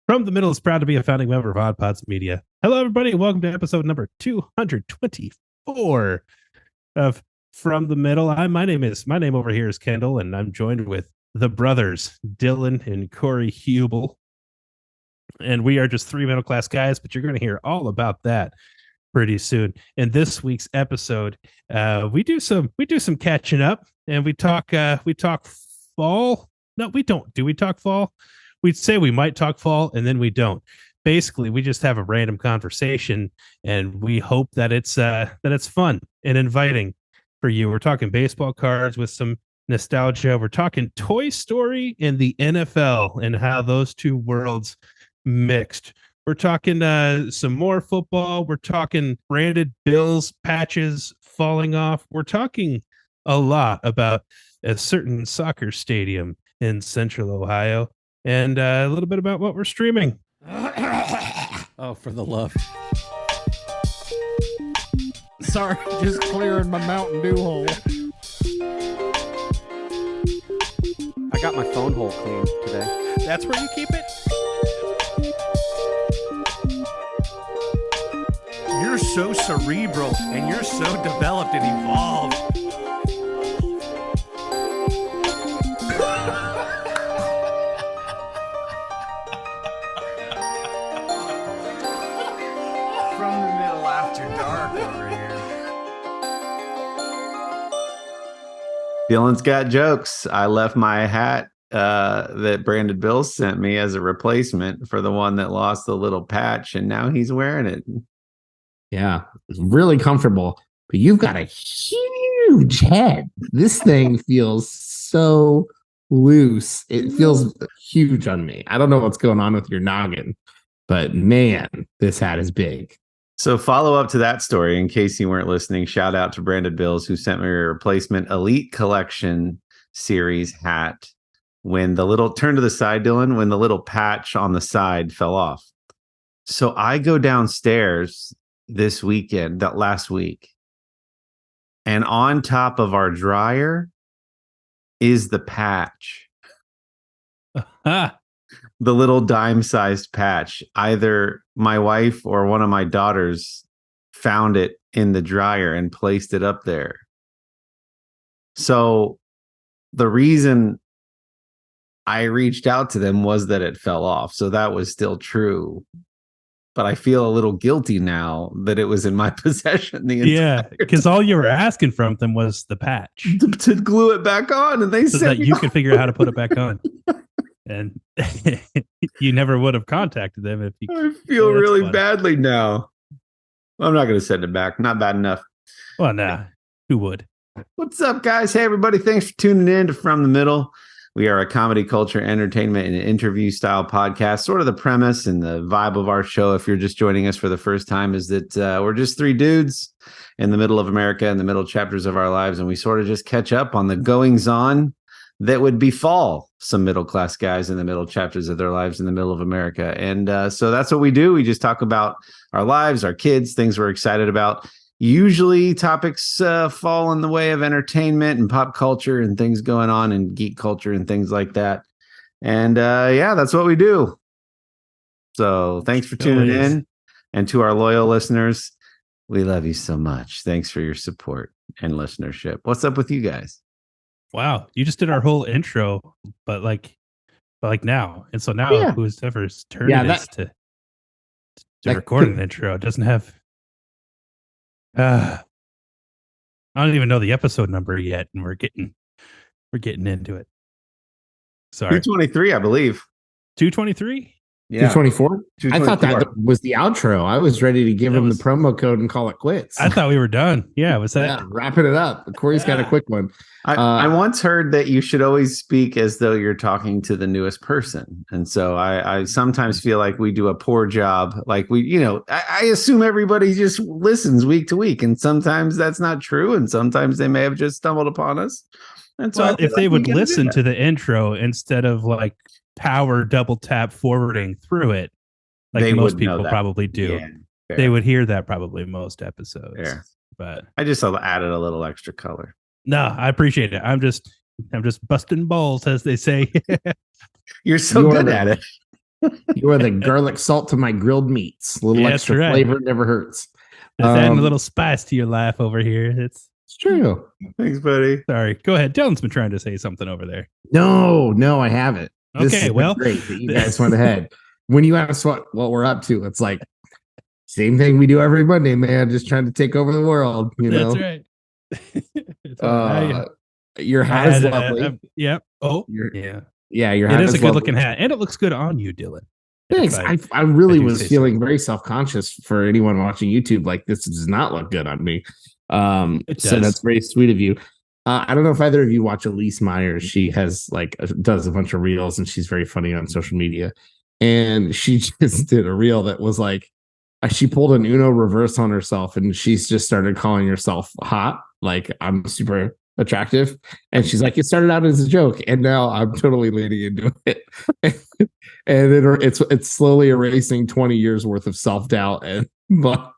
From the Middle is proud to be a founding member of Odd Pods Media. Hello, everybody. Welcome to episode number 224 of From the Middle. My name over here is Kendall, and I'm joined with the brothers, Dillon and Corey Hubel. And we are just three middle class guys, but you're going to hear all about that pretty soon. In this week's episode, we do some catching up, and we talk fall. No, we don't. Do we talk fall? We'd say we might talk fall, and then we don't. Basically, we just have a random conversation, and we hope that it's fun and inviting for you. We're talking baseball cards with some nostalgia. We're talking Toy Story and the NFL and how those two worlds mixed. We're talking some more football. We're talking branded Bills patches falling off. We're talking a lot about a certain soccer stadium in Central Ohio. And a little bit about what we're streaming. Oh, for the love. Sorry, just clearing my Mountain Dew hole. I got my phone hole cleaned today. That's where you keep it? You're so cerebral and you're so developed and evolved. Dillon's got jokes. I left my hat that Branded Bills sent me as a replacement for the one that lost the little patch, and now he's wearing it. Yeah, it's really comfortable. But you've got a huge head. This thing feels so loose. It feels huge on me. I don't know what's going on with your noggin, but man, this hat is big. So follow up to that story, in case you weren't listening, shout out to Branded Bills, who sent me a replacement Elite Collection Series hat when the little, turn to the side, Dillon, when the little patch on the side fell off. So I go downstairs this weekend, that last week, and on top of our dryer is the patch. The little dime-sized patch. Either my wife or one of my daughters found it in the dryer and placed it up there. So the reason I reached out to them was that it fell off. So that was still true. But I feel a little guilty now that it was in my possession the entire time. Because all you were asking from them was the patch. To glue it back on. And they so said that you could figure out how to put it back on. And you never would have contacted them if you. I feel really badly now. I'm not going to send it back. Not bad enough. Well, nah. Who would? What's up, guys? Hey, everybody. Thanks for tuning in to From the Middle. We are a comedy, culture, entertainment, and interview style podcast. Sort of the premise and the vibe of our show, if you're just joining us for the first time, is that we're just three dudes in the middle of America, in the middle chapters of our lives, and we sort of just catch up on the goings on that would befall some middle-class guys in the middle chapters of their lives in the middle of America. And so that's what we do. We just talk about our lives, our kids, things we're excited about. Usually topics fall in the way of entertainment and pop culture and things going on in geek culture and things like that. And yeah, that's what we do. So thanks for tuning in. And to our loyal listeners, we love you so much. Thanks for your support and listenership. What's up with you guys? Wow, you just did our whole intro, but like now, and so now who's ever's turn it is to record an intro doesn't have. I don't even know the episode number yet, and we're getting into it. Sorry, 223, I believe. 223. Yeah, 224. I thought that was the outro. I was ready to give him the promo code and call it quits. I thought we were done. Yeah, was that? Yeah, wrapping it up. Corey's got a quick one. I once heard that you should always speak as though you're talking to the newest person. And so I sometimes feel like we do a poor job. Like I assume everybody just listens week to week. And sometimes that's not true. And sometimes they may have just stumbled upon us. And so if they would listen to the intro instead of like power double tap forwarding through it, like most people probably do, they would hear that probably most episodes. Yeah. But I just added a little extra color. No, I appreciate it. I'm just busting balls, as they say. You're so good at it. You are the garlic salt to my grilled meats. A little Yeah, extra that's right. flavor never hurts. Just adding a little spice to your life over here. It's true. Thanks, buddy. sorry. Go ahead. Dylan's been trying to say something over there. No, I haven't. This Okay, has well, been great that you guys went ahead. When you ask what we're up to, it's like same thing we do every Monday, man. Just trying to take over the world, you know. That's right. It's all right. Your I hat is had, lovely. yeah. Oh, Your yeah. yeah, your It hat is a good lovely. looking hat, and it looks good on you, Dylan. Thanks. If I really do was say so. feeling very self-conscious for anyone watching YouTube. Like, this does not look good on me. It So does. that's very sweet of you. I don't know if either of you watch Elise Myers. She has does a bunch of reels, and she's very funny on social media. And she just did a reel that was like, she pulled an Uno reverse on herself, and she's just started calling herself hot. Like, I'm super attractive. And she's like, it started out as a joke, and now I'm totally leaning into it. And it's slowly erasing 20 years worth of self-doubt. And but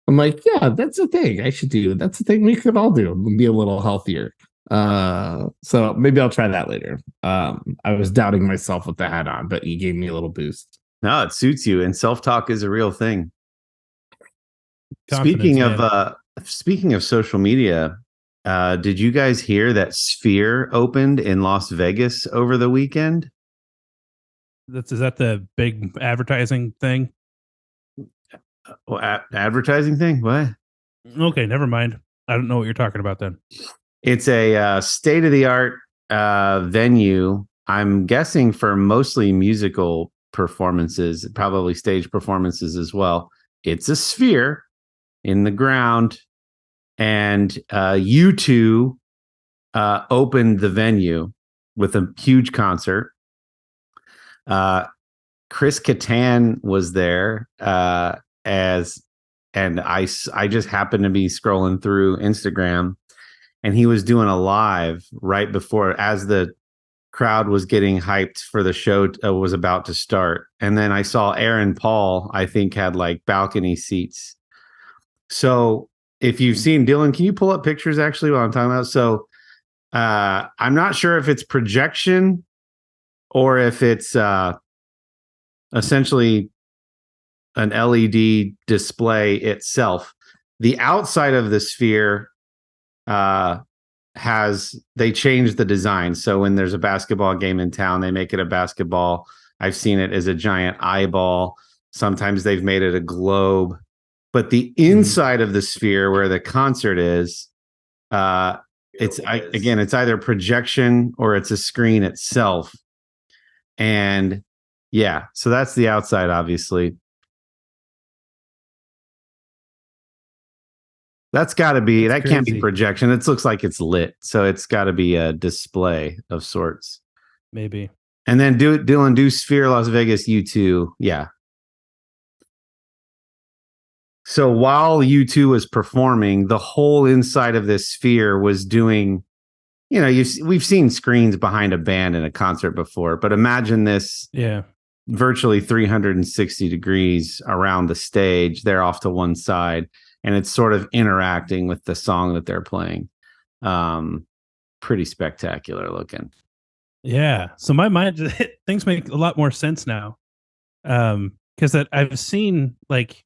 I'm like, yeah, that's a thing I should do. That's a thing we could all do and be a little healthier. So maybe I'll try that later. I was doubting myself with the hat on, but you gave me a little boost. No, it suits you, and self-talk is a real thing. Confidence, Speaking of social media, did you guys hear that Sphere opened in Las Vegas over the weekend? is that the big advertising thing? Advertising thing? What? Okay, never mind. I don't know what you're talking about then. It's a state-of-the-art venue. I'm guessing for mostly musical performances, probably stage performances as well. It's a Sphere in the ground, and U2 opened the venue with a huge concert. Chris Kattan was there and I just happened to be scrolling through Instagram, and he was doing a live right before, as the crowd was getting hyped for the show was about to start. And then I saw Aaron Paul, I think, had like balcony seats. So if you've seen Dillon, can you pull up pictures actually while I'm talking about? So I'm not sure if it's projection or if it's essentially an LED display itself. The outside of the Sphere they changed the design. So when there's a basketball game in town, they make it a basketball. I've seen it as a giant eyeball. Sometimes they've made it a globe. But the inside of the Sphere where the concert is, it's either projection or it's a screen itself. And yeah, so that's the outside, obviously. That can't be projection. It looks like it's lit. So it's got to be a display of sorts. Maybe. And then do Sphere Las Vegas U2. Yeah. So while U2 was performing, the whole inside of this Sphere was doing, we've seen screens behind a band in a concert before, but imagine this virtually 360 degrees around the stage. They're off to one side, and it's sort of interacting with the song that they're playing. Pretty spectacular looking. Yeah. So my mind, things make a lot more sense now. Because I've seen like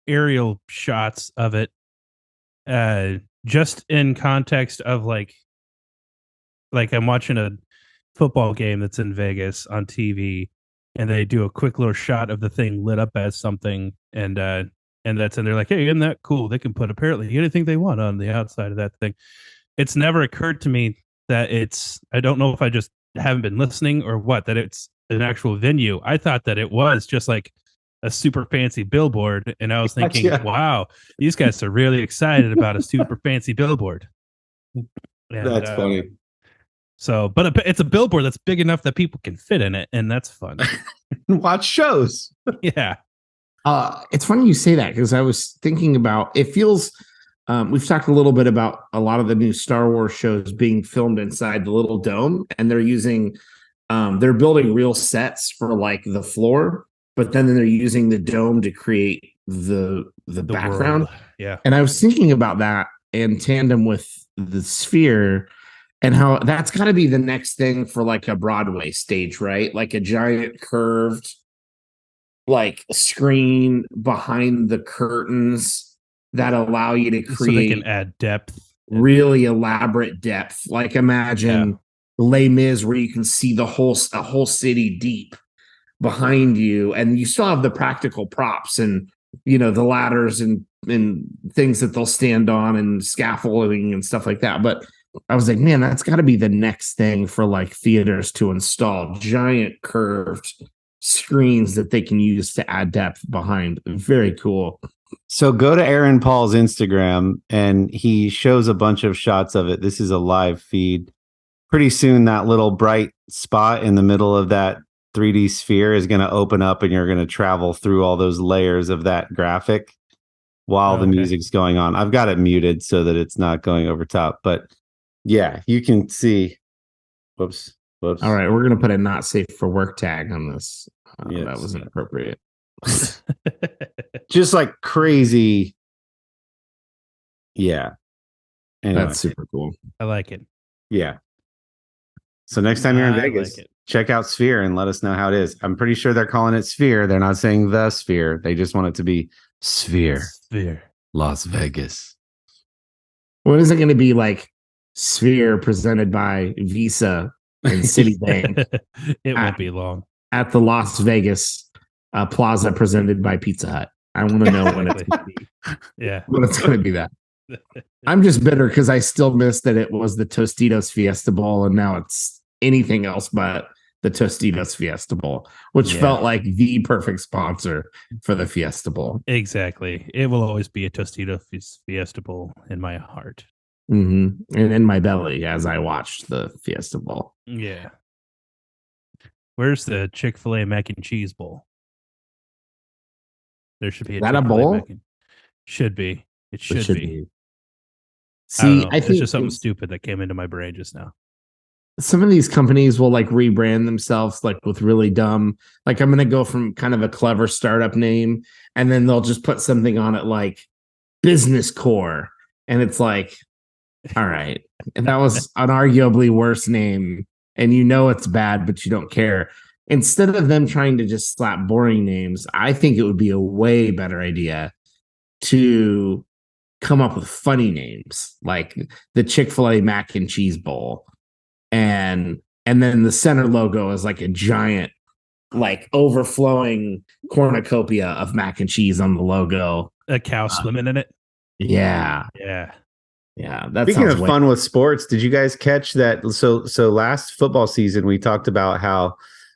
aerial shots of it just in context of like I'm watching a football game that's in Vegas on TV, and they do a quick little shot of the thing lit up as something, and they're like, hey, isn't that cool? They can put apparently anything they want on the outside of that thing. It's never occurred to me that I don't know if I just haven't been listening or what, that it's an actual venue. I thought that it was just like a super fancy billboard, and I was thinking, wow, these guys are really excited about a super fancy billboard. And, that's funny. So, but it's a billboard that's big enough that people can fit in it, and that's fun. Watch shows. Yeah. It's funny you say that, because I was thinking about, it feels, we've talked a little bit about a lot of the new Star Wars shows being filmed inside the little dome, and they're building real sets for like the floor, but then they're using the dome to create the background. World. Yeah. And I was thinking about that in tandem with the Sphere, and how that's got to be the next thing for like a Broadway stage, right? Like a giant curved like screen behind the curtains that allow you to So they can create add depth. really elaborate depth. Like imagine Les Mis, where you can see a whole city deep behind you, and you still have the practical props and the ladders and things that they'll stand on and scaffolding and stuff like that. But I was like, man, that's got to be the next thing for like theaters to install giant curved screens that they can use to add depth behind. Very cool. So go to Aaron Paul's Instagram and he shows a bunch of shots of it. This is a live feed. Pretty soon that little bright spot in the middle of that 3D sphere is going to open up and you're going to travel through all those layers of that graphic while the music's going on. I've got it muted so that it's not going over top, but yeah, you can see. Whoops. All right, we're going to put a not safe for work tag on this. Yes. That was inappropriate. Just like crazy. Yeah. Anyway. That's super cool. I like it. Yeah. So next time you're in I Vegas, like it. check out Sphere and let us know how it is. I'm pretty sure they're calling it Sphere. They're not saying the Sphere. They just want it to be Sphere. Sphere. Las Vegas. When is it going to be like Sphere presented by Visa and Citibank It won't be long. at the Las Vegas Plaza presented by Pizza Hut? I want to know when it's going to be. Yeah. When it's going to be that. I'm just bitter because I still miss that it was the Tostitos Fiesta Bowl and now it's anything else but the Tostitos Fiesta Bowl, which felt like the perfect sponsor for the Fiesta Bowl. Exactly. It will always be a Tostito Fiesta Bowl in my heart. Mm-hmm. And in my belly as I watched the Fiesta Bowl. Yeah. Where's the Chick-fil-A mac and cheese bowl? There should be a Is that a Chick-fil-A bowl? mac and... Should be. It should be. See, I it's think just something stupid that came into my brain just now. some of these companies will like rebrand themselves like with really dumb, like I'm going to go from kind of a clever startup name and then they'll just put something on it like Business Core. And it's like, all right, and that was an arguably worse name and it's bad, but you don't care. Instead of them trying to just slap boring names, I think it would be a way better idea to come up with funny names like the Chick-fil-A mac and cheese bowl. And then the center logo is like a giant, like overflowing cornucopia of mac and cheese on the logo. A cow swimming in it. Yeah. Yeah. Yeah. That Speaking sounds of fun with sports, did you guys catch that? So last football season, we talked about how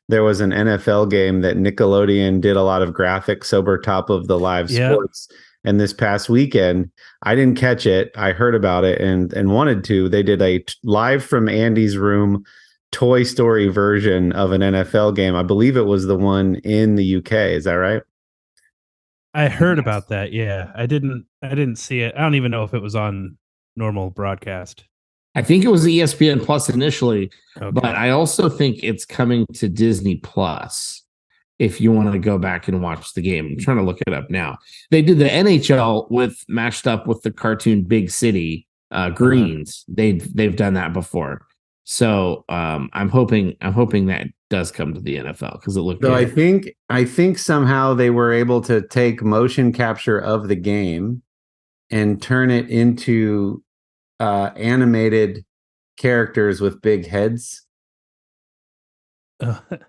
there was an NFL game that Nickelodeon did a lot of graphics over top of the live sports. And this past weekend, I didn't catch it. I heard about it and wanted to. They did a live from Andy's room Toy Story version of an NFL game. I believe it was the one in the UK. Is that right? I heard about that. Yeah. I didn't see it. I don't even know if it was on normal broadcast. I think it was ESPN Plus initially, Okay. but I also think it's coming to Disney Plus. If you want to go back and watch the game, I'm trying to look it up now. They did the NHL with mashed up with the cartoon Big City Greens. They've done that before. So I'm hoping that does come to the NFL because it looked So good. I think somehow they were able to take motion capture of the game and turn it into animated characters with big heads.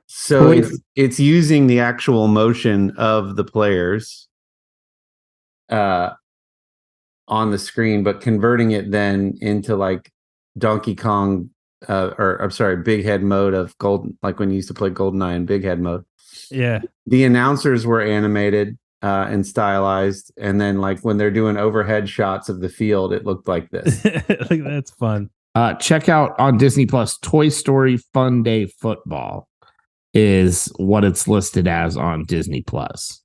So it's using the actual motion of the players on the screen, but converting it then into like Donkey Kong or I'm sorry, Big Head mode of Golden, like when you used to play GoldenEye in Big Head mode. Yeah. The announcers were animated and stylized, and then like when they're doing overhead shots of the field, it looked like this. Like, that's fun. Check out on Disney Plus Toy Story Fun Day Football is what it's listed as on Disney Plus.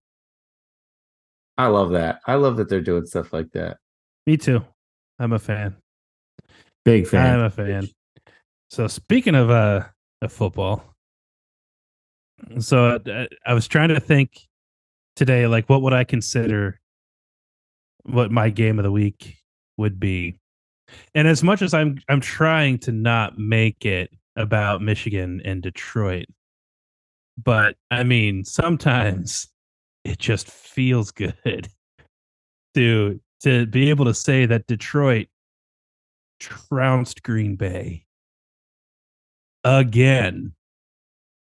I love that. I love that they're doing stuff like that. Me too. I'm a fan. Big fan. I'm a fan. So speaking of football, so I was trying to think today, like what would I consider what my game of the week would be. And as much as I'm trying to not make it about Michigan and Detroit, but I mean, sometimes it just feels good to be able to say that Detroit trounced Green Bay again,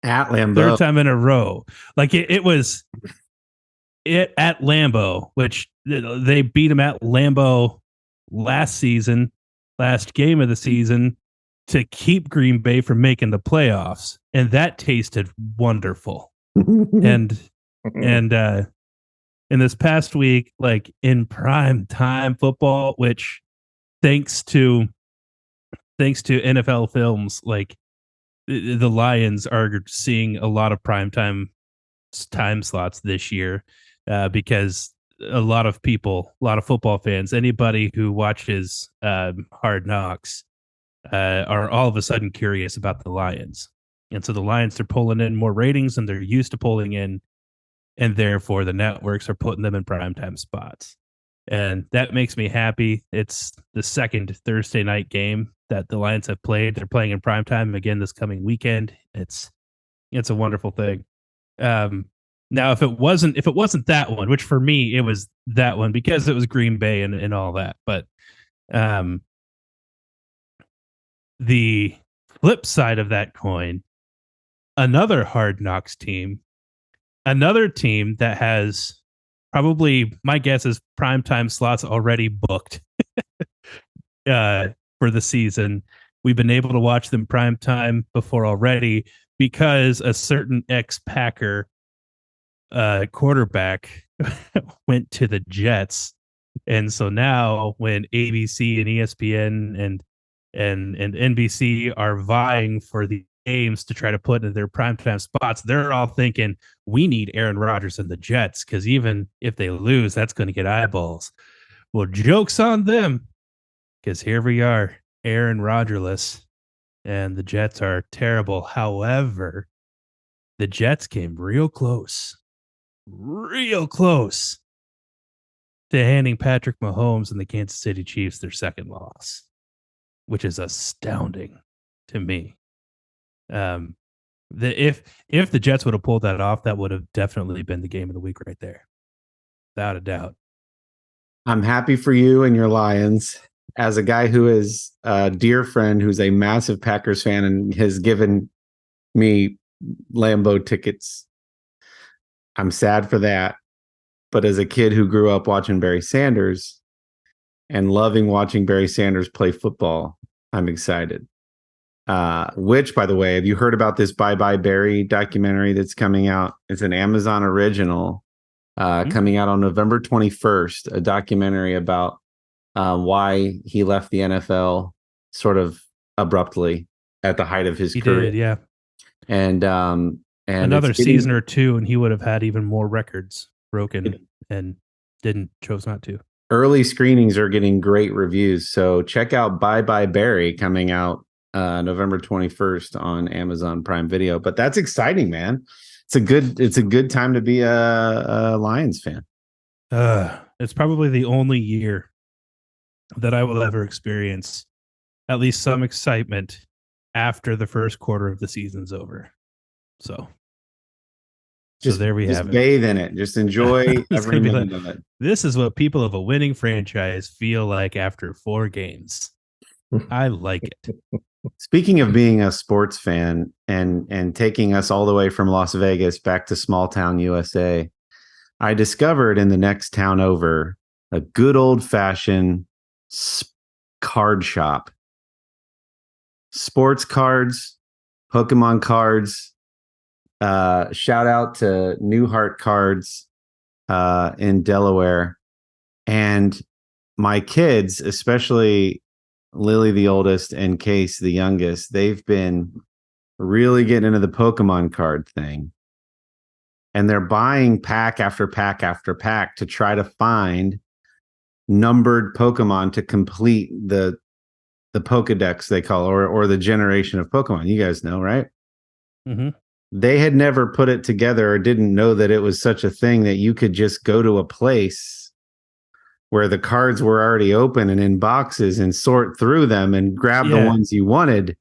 At Lambeau. third time in a row. Like it was it at Lambeau, which they beat them at Lambeau last game of the season to keep Green Bay from making the playoffs, and that tasted wonderful. and in this past week, like in prime time football, which thanks to NFL films, like the Lions are seeing a lot of prime time slots this year, because a lot of football fans, anybody who watches Hard Knocks, are all of a sudden curious about the Lions. And so the Lions are pulling in more ratings than they're used to pulling in, and therefore the networks are putting them in primetime spots. And that makes me happy. It's the second Thursday night game that the Lions have played. They're playing in primetime again this coming weekend. It's a wonderful thing. Now, if it wasn't that one, which for me it was that one because it was Green Bay and all that, but the flip side of that coin, another Hard Knocks team, another team that has probably, my guess is, primetime slots already booked for the season. We've been able to watch them primetime before already because a certain ex-Packer quarterback went to the Jets. And so now when ABC and ESPN and NBC are vying for the games to try to put in their primetime spots, they're all thinking, we need Aaron Rodgers and the Jets, because even if they lose, that's going to get eyeballs. Well, joke's on them, because here we are, Aaron Rodgerless, and the Jets are terrible. However, the Jets came real close to handing Patrick Mahomes and the Kansas City Chiefs their second loss, which is astounding to me. If the Jets would have pulled that off, that would have definitely been the game of the week right there, without a doubt. I'm happy for you and your Lions. As a guy who is a dear friend who's a massive Packers fan and has given me Lambeau tickets, I'm sad for that. But as a kid who grew up watching Barry Sanders and loving watching Barry Sanders play football, I'm excited. Which, by the way, have you heard about this Bye Bye Barry documentary that's coming out? It's an Amazon original coming out on November 21st, a documentary about why he left the NFL sort of abruptly at the height of his career. Did, yeah. And another season or two, and he would have had even more records broken and chose not to. Early screenings are getting great reviews. So check out Bye Bye Barry coming out November 21st on Amazon Prime Video. But that's exciting, man. It's a good time to be a Lions fan. It's probably the only year that I will ever experience at least some excitement after the first quarter of the season's over. So there we have it. Just bathe in it. Just enjoy every minute of it. This is what people of a winning franchise feel like after 4 games. I like it. Speaking of being a sports fan and taking us all the way from Las Vegas back to small town USA, I discovered in the next town over a good old fashioned card shop. Sports cards, Pokemon cards. Shout out to Newhart Cards in Delaware. And my kids, especially Lily, the oldest, and Case, the youngest, they've been really getting into the Pokemon card thing. And they're buying pack after pack after pack to try to find numbered Pokemon to complete the Pokedex, they call it, or the generation of Pokemon. You guys know, right? Mm-hmm. They had never put it together or didn't know that it was such a thing that you could just go to a place where the cards were already open and in boxes and sort through them and grab the ones you wanted.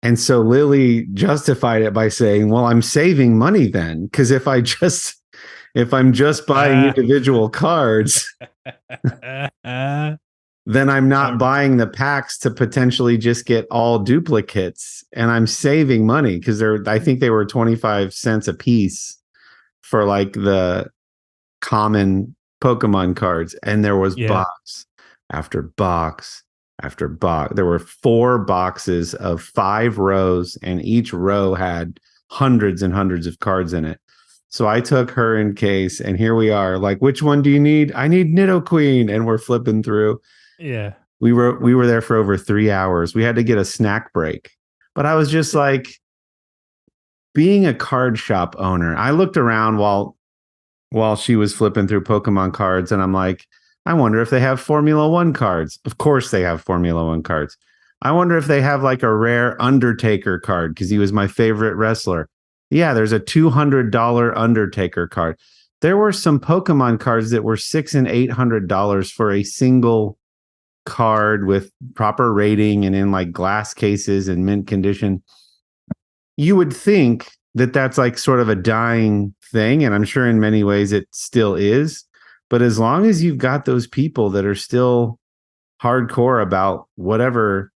And so Lily justified it by saying, well, I'm saving money then, because if I just if I'm just buying individual cards, then I'm not buying the packs to potentially just get all duplicates, and I'm saving money because I think they were 25 cents a piece for like the common Pokemon cards, and there was box after box after box. There were 4 boxes of 5 rows, and each row had hundreds and hundreds of cards in it. So I took her in case, and here we are. Like, which one do you need? I need Nidoqueen, and we're flipping through. Yeah. We were there for over 3 hours. We had to get a snack break. But I was just like, being a card shop owner, I looked around while she was flipping through Pokemon cards, and I'm like, I wonder if they have Formula One cards. Of course they have Formula One cards. I wonder if they have like a rare Undertaker card because he was my favorite wrestler. Yeah, there's a $200 Undertaker card. There were some Pokemon cards that were $600 and $800 for a single card with proper rating and in like glass cases and mint condition. You would think that that's like sort of a dying thing, and I'm sure in many ways it still is. But as long as you've got those people that are still hardcore about whatever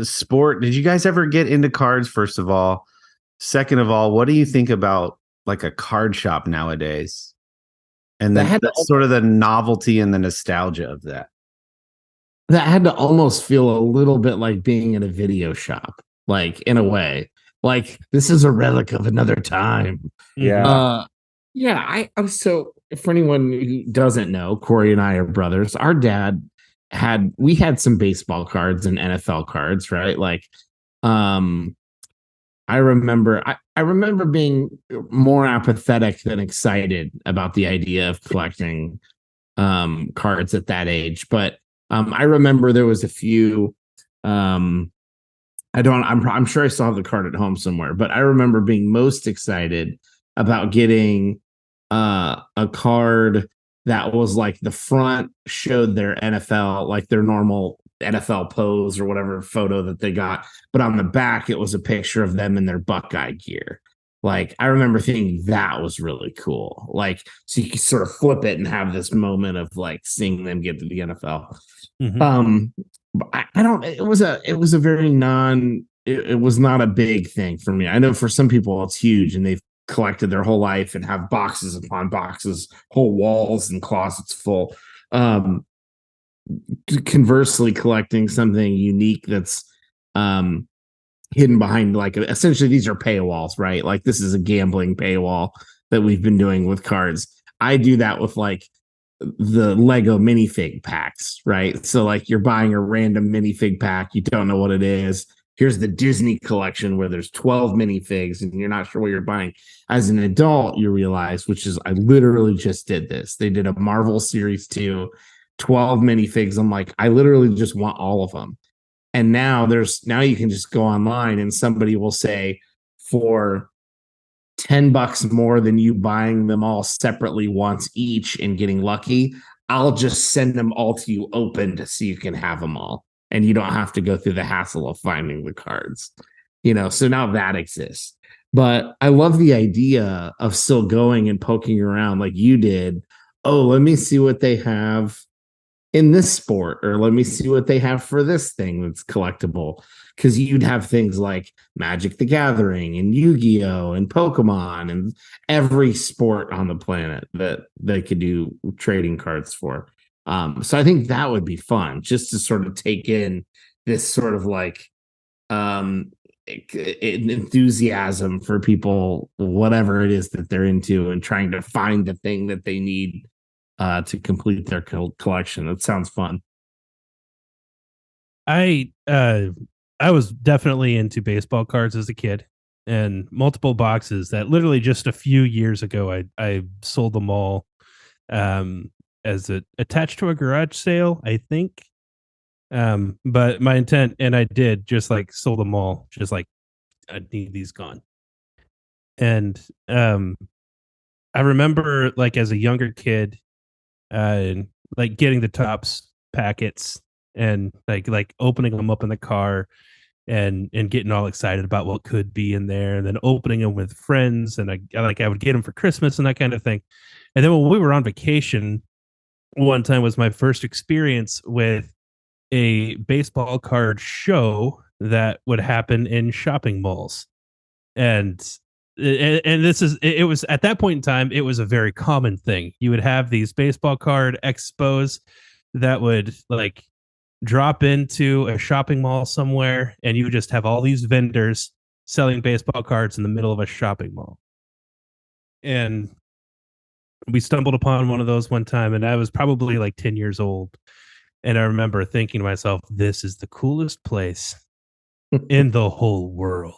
sport. Did you guys ever get into cards, first of all? Second of all, what do you think about like a card shop nowadays? And then that's sort of the novelty and the nostalgia of that. That had to almost feel a little bit like being in a video shop, like in a way. Like, this is a relic of another time. Yeah. I'm so, for anyone who doesn't know, Corey and I are brothers. Our dad we had some baseball cards and NFL cards, right? Like, I remember being more apathetic than excited about the idea of collecting cards at that age. But I remember there was a few. I'm sure I still have the card at home somewhere, but I remember being most excited about getting a card that was like the front showed their NFL, like their normal NFL pose or whatever photo that they got, but on the back it was a picture of them in their Buckeye gear. Like, I remember thinking that was really cool. Like, so you could sort of flip it and have this moment of like seeing them get to the NFL. Mm-hmm. I don't. It was a very it was not a big thing for me. I know for some people it's huge, and they've collected their whole life and have boxes upon boxes, whole walls and closets full. Conversely, collecting something unique that's hidden behind, like, essentially these are paywalls, right? Like, this is a gambling paywall that we've been doing with cards. I do that with like the Lego minifig packs, right? So like, you're buying a random minifig pack, you don't know what it is. Here's the Disney collection where there's 12 minifigs and you're not sure what you're buying. As an adult, you realize, which is, I literally just did this. They did a Marvel Series 2, 12 minifigs. I'm like, I literally just want all of them. And now you can just go online and somebody will say, for $10 more than you buying them all separately once each and getting lucky, I'll just send them all to you opened so you can have them all. And you don't have to go through the hassle of finding the cards, so now that exists. But I love the idea of still going and poking around like you did. Oh, let me see what they have in this sport, or let me see what they have for this thing that's collectible. Because you'd have things like Magic the Gathering and Yu-Gi-Oh! And Pokemon and every sport on the planet that they could do trading cards for. So I think that would be fun, just to sort of take in this sort of like enthusiasm for people, whatever it is that they're into, and trying to find the thing that they need to complete their collection. That sounds fun. I was definitely into baseball cards as a kid, and multiple boxes that literally just a few years ago I sold them all as attached to a garage sale, I think. But my intent, and I did, just like sold them all, just like, I need these gone. And I remember, like, as a younger kid, like getting the Topps packets and like opening them up in the car and getting all excited about what could be in there, and then opening them with friends, and I would get them for Christmas and that kind of thing. And then when we were on vacation, one time was my first experience with a baseball card show that would happen in shopping malls. And this is it was at that point in time, it was a very common thing. You would have these baseball card expos that would like drop into a shopping mall somewhere, and you would just have all these vendors selling baseball cards in the middle of a shopping mall. And we stumbled upon one of those one time, and I was probably like 10 years old. And I remember thinking to myself, this is the coolest place in the whole world.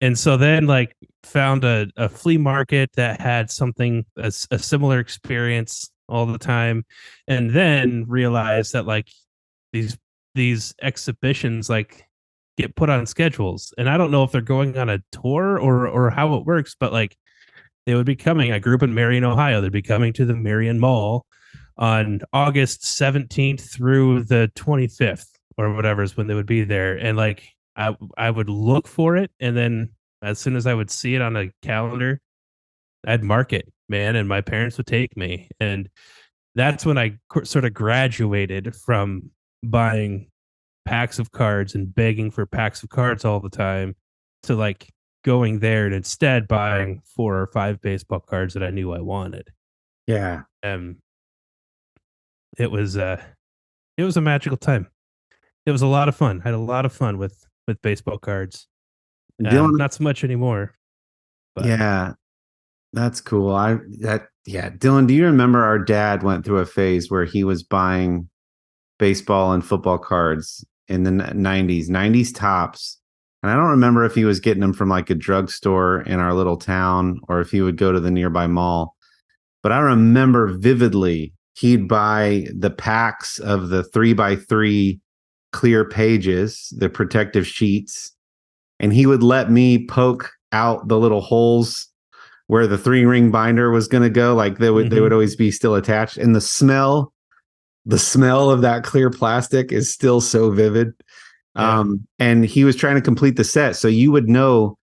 And so then like found a flea market that had something, a similar experience all the time. And then realized that like these exhibitions like get put on schedules. And I don't know if they're going on a tour or how it works, but like they would be coming. I grew up in Marion, Ohio. They'd be coming to the Marion Mall on August 17th through the 25th or whatever is when they would be there. And like I would look for it, and then as soon as I would see it on a calendar, I'd mark it, man, and my parents would take me. And that's when I sort of graduated from buying packs of cards and begging for packs of cards all the time to like going there and instead buying 4 or 5 baseball cards that I knew I wanted. Yeah. It was a magical time. It was a lot of fun. I had a lot of fun with baseball cards. Dillon, Not so much anymore. But. yeah, that's cool. Dillon, do you remember our dad went through a phase where he was buying baseball and football cards in the 90s tops? And I don't remember if he was getting them from like a drugstore in our little town or if he would go to the nearby mall. But I remember vividly he'd buy the packs of the 3x3 clear pages, the protective sheets, and he would let me poke out the little holes where the 3-ring binder was going to go. Like they would always be still attached. And the smell of that clear plastic is still so vivid. Yeah. And he was trying to complete the set. So you would know,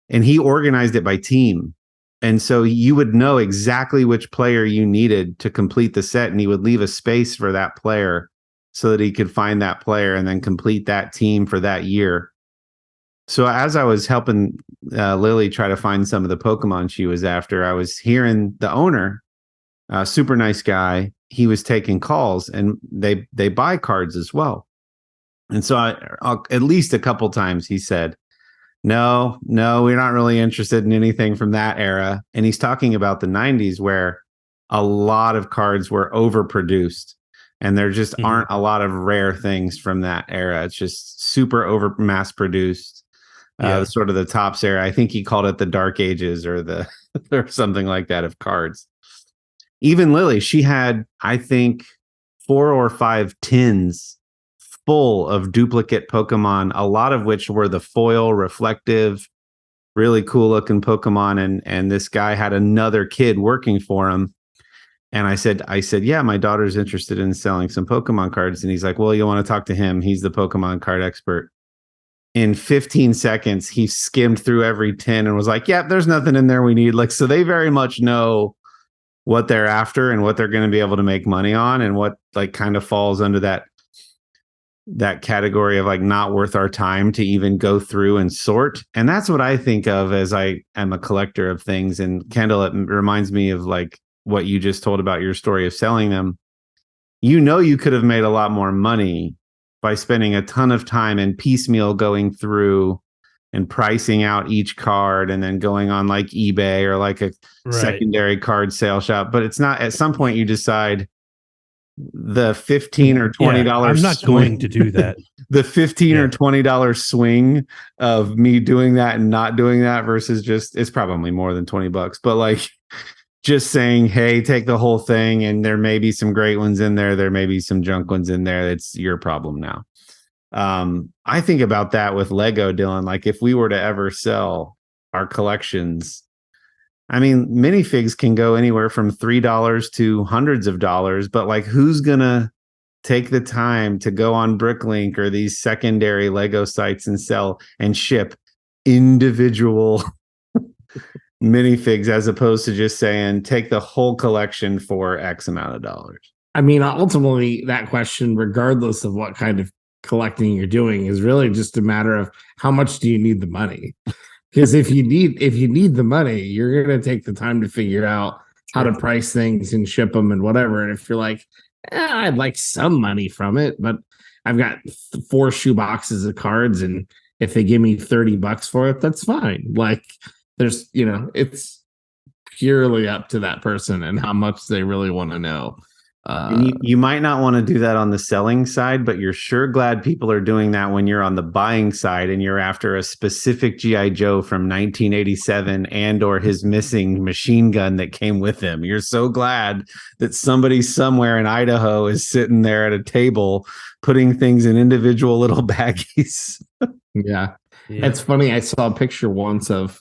and he organized it by team. And so you would know exactly which player you needed to complete the set. And he would leave a space for that player so that he could find that player and then complete that team for that year. So as I was helping Lily try to find some of the Pokemon she was after, I was hearing the owner, super nice guy. He was taking calls, and they buy cards as well. And so at least a couple times he said, no, we're not really interested in anything from that era. And he's talking about the 90s where a lot of cards were overproduced. And there just aren't a lot of rare things from that era. It's just super over mass produced. Sort of the Topps era. I think he called it the Dark Ages or or something like that of cards. Even Lily, she had, I think, 4 or 5 tins full of duplicate Pokemon, a lot of which were the foil reflective, really cool looking Pokemon. And this guy had another kid working for him. And I said, yeah, my daughter's interested in selling some Pokemon cards. And he's like, well, you want to talk to him. He's the Pokemon card expert. In 15 seconds, he skimmed through every tin and was like, yeah, there's nothing in there we need. Like, so they very much know what they're after and what they're going to be able to make money on, and what like kind of falls under that category of like not worth our time to even go through and sort. And that's what I think of as I am a collector of things. And Kendall, it reminds me of like what you just told about your story of selling them. You know, you could have made a lot more money by spending a ton of time and piecemeal going through and pricing out each card and then going on like eBay or like a secondary card sale shop. But it's not, at some point you decide the $15 or $20 I'm not going to do that. The $15 or $20 swing of me doing that and not doing that versus just, it's probably more than $20, but like just saying, hey, take the whole thing, and there may be some great ones in there. There may be some junk ones in there. It's your problem now. I think about that with Lego, Dillon. Like if we were to ever sell our collections, I mean, minifigs can go anywhere from $3 to hundreds of dollars, but like who's gonna take the time to go on Bricklink or these secondary Lego sites and sell and ship individual minifigs as opposed to just saying take the whole collection for X amount of dollars? I mean, ultimately, that question, regardless of what kind of collecting you're doing, is really just a matter of how much do you need the money? Because if you need the money, you're going to take the time to figure out how to price things and ship them and whatever. And if you're like, I'd like some money from it, but I've got 4 shoe boxes of cards, and if they give me $30 for it, that's fine. Like, there's, it's purely up to that person and how much they really want to know. You might not want to do that on the selling side, but you're sure glad people are doing that when you're on the buying side and you're after a specific G.I. Joe from 1987 and or his missing machine gun that came with him. You're so glad that somebody somewhere in Idaho is sitting there at a table putting things in individual little baggies. Yeah. It's funny. I saw a picture once of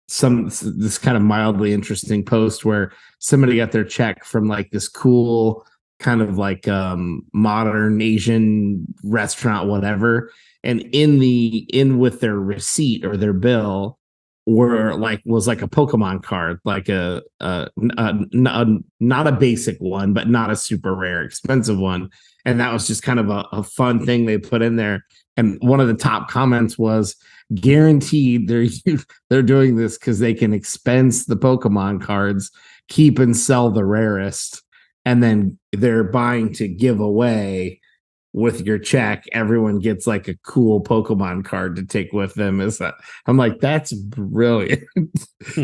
this kind of mildly interesting post where somebody got their check from like this cool kind of like modern Asian restaurant, whatever. And in with their receipt or their bill was like a Pokemon card, like not a basic one, but not a super rare, expensive one. And that was just kind of a fun thing they put in there. And one of the top comments was, guaranteed they're doing this because they can expense the Pokemon cards, keep and sell the rarest, and then they're buying to give away with your check. Everyone gets like a cool Pokemon card to take with them. I'm like, that's brilliant.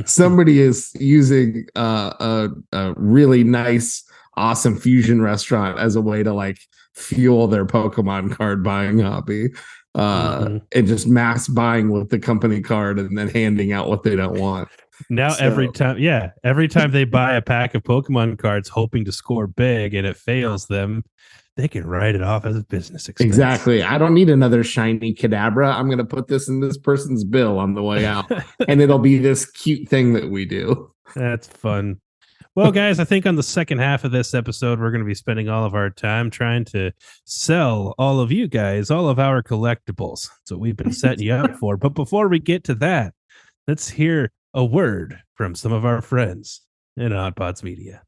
Somebody is using a really nice, awesome fusion restaurant as a way to like fuel their Pokemon card buying hobby. And just mass buying with the company card and then handing out what they don't want. Now every time they buy a pack of Pokemon cards hoping to score big and it fails them, they can write it off as a business expense. Exactly. I don't need another shiny Kadabra. I'm going to put this in this person's bill on the way out, and it'll be this cute thing that we do. That's fun. Well, guys, I think on the second half of this episode, we're going to be spending all of our time trying to sell all of you guys, all of our collectibles. That's what we've been setting you up for. But before we get to that, let's hear a word from some of our friends in Odd Pods Media.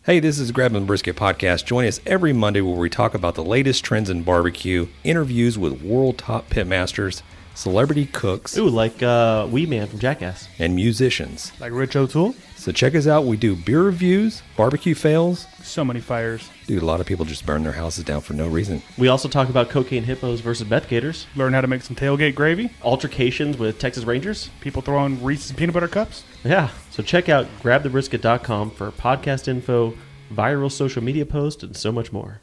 Hey, this is Grab and Brisket Podcast. Join us every Monday where we talk about the latest trends in barbecue, interviews with world top pitmasters, celebrity cooks, like Wee Man from Jackass, and musicians. Like Rich O'Toole? So check us out. We do beer reviews, barbecue fails. So many fires. Dude, a lot of people just burn their houses down for no reason. We also talk about cocaine hippos versus meth gators, Learn how to make some tailgate gravy. altercations with Texas Rangers. People throwing Reese's peanut butter cups. Yeah, so check out grabthebrisket.com for podcast info, viral social media posts, and so much more.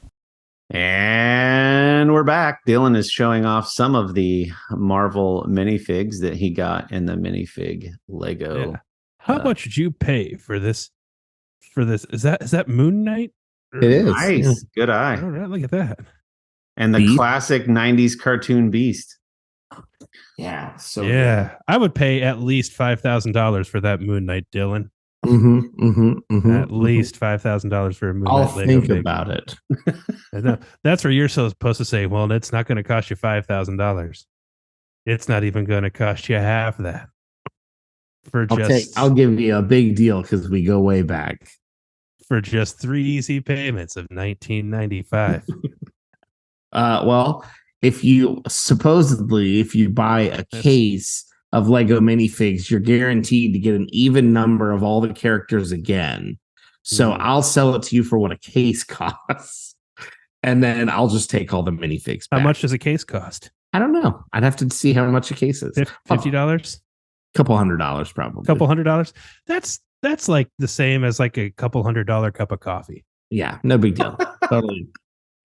And we're back. Dillon is showing off some of the Marvel minifigs that he got in the minifig Lego. Yeah. How much did you pay for this? Is that Moon Knight? It is. Nice. Yeah. Good eye. All right, look at that. And the Beast? classic 90s cartoon Beast. Yeah. So Yeah, I would pay at least $5,000 for that Moon Knight, Dylan. At least $5,000 for a Moon I'll Knight Lego think fig. about it. That's where you're supposed to say, well, it's not going to cost you $5,000. It's not even going to cost you half that. I'll give you a big deal because we go way back. For just 3 easy payments of $19.95. Well, if you buy a case of Lego minifigs, you're guaranteed to get an even number of all the characters again. So I'll sell it to you for what a case costs, and then I'll just take all the minifigs back. How much does a case cost? I don't know. I'd have to see how much a case is. $50? Couple $100 probably. Couple $100? That's like the same as like a couple $100 cup of coffee. Yeah, no big deal. Totally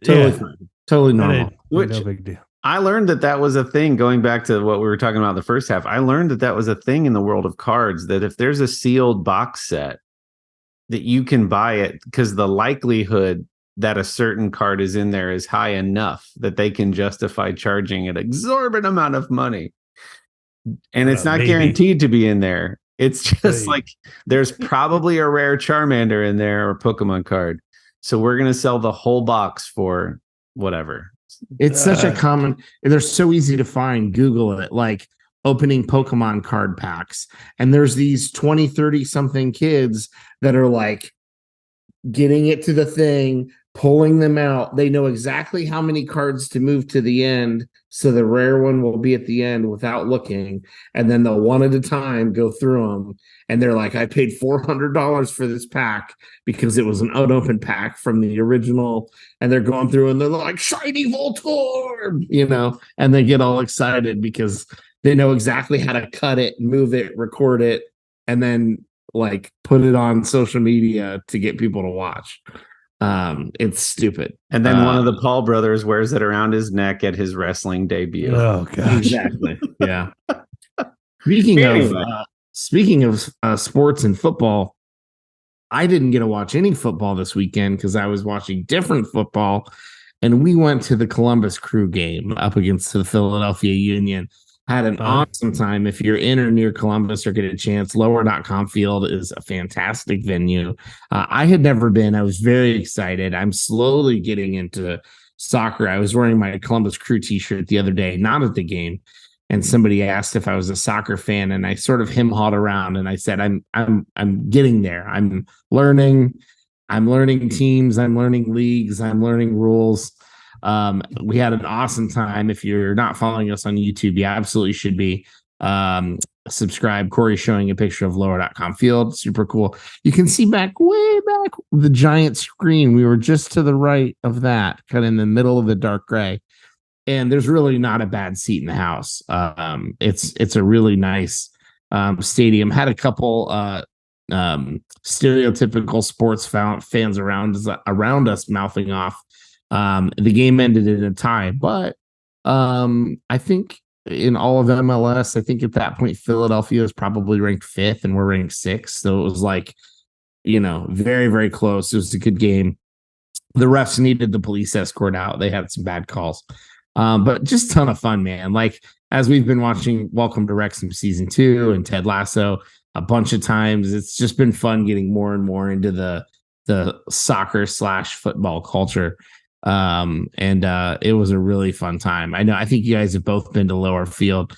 Yeah. fine. Totally normal. No big deal. I learned that was a thing, going back to what we were talking about in the first half. I learned that was a thing in the world of cards, that if there's a sealed box set, that you can buy it because the likelihood that a certain card is in there is high enough that they can justify charging an exorbitant amount of money. And it's not guaranteed to be in there. It's just like there's probably a rare Charmander in there or Pokemon card. So we're going to sell the whole box for whatever. It's such a common, they're so easy to find. Google it, like opening Pokemon card packs. And there's these 20, 30 something kids that are like getting it to the thing, pulling them out. They know exactly how many cards to move to the end. So the rare one will be at the end without looking. And then they'll one at a time go through them. And they're like, I paid $400 for this pack because it was an unopened pack from the original. And they're going through and they're like, shiny Voltorb, and they get all excited because they know exactly how to cut it, move it, record it, and then like put it on social media to get people to watch. It's stupid. And then one of the Paul brothers wears it around his neck at his wrestling debut. Oh gosh. Exactly. Yeah. Speaking of sports and football, I didn't get to watch any football this weekend because I was watching different football, and we went to the Columbus Crew game up against the Philadelphia Union. Had an awesome time. If you're in or near Columbus or get a chance, lower.comfield is a fantastic venue. I had never been. I was very excited. I'm slowly getting into soccer. I was wearing my Columbus Crew t-shirt the other day, not at the game. And somebody asked if I was a soccer fan, and I sort of him-hawed around, and I said, I'm getting there. I'm learning teams, I'm learning leagues, I'm learning rules. We had an awesome time. If you're not following us on YouTube, you absolutely should be. Subscribe. Corey's showing a picture of lower.comfield. Super cool. You can see way back the giant screen. We were just to the right of that, kind of in the middle of the dark gray. And there's really not a bad seat in the house. It's a really nice stadium. Had a couple stereotypical sports fans around us mouthing off. The game ended in a tie, but I think in all of MLS, I think at that point Philadelphia is probably ranked 5th and we're ranked 6th. So it was like, very, very close. It was a good game. The refs needed the police escort out. They had some bad calls. But just a ton of fun, man. Like, as we've been watching Welcome to Wrexham season 2 and Ted Lasso a bunch of times, it's just been fun getting more and more into the soccer/football culture. It was a really fun time. I think you guys have both been to Lower Field.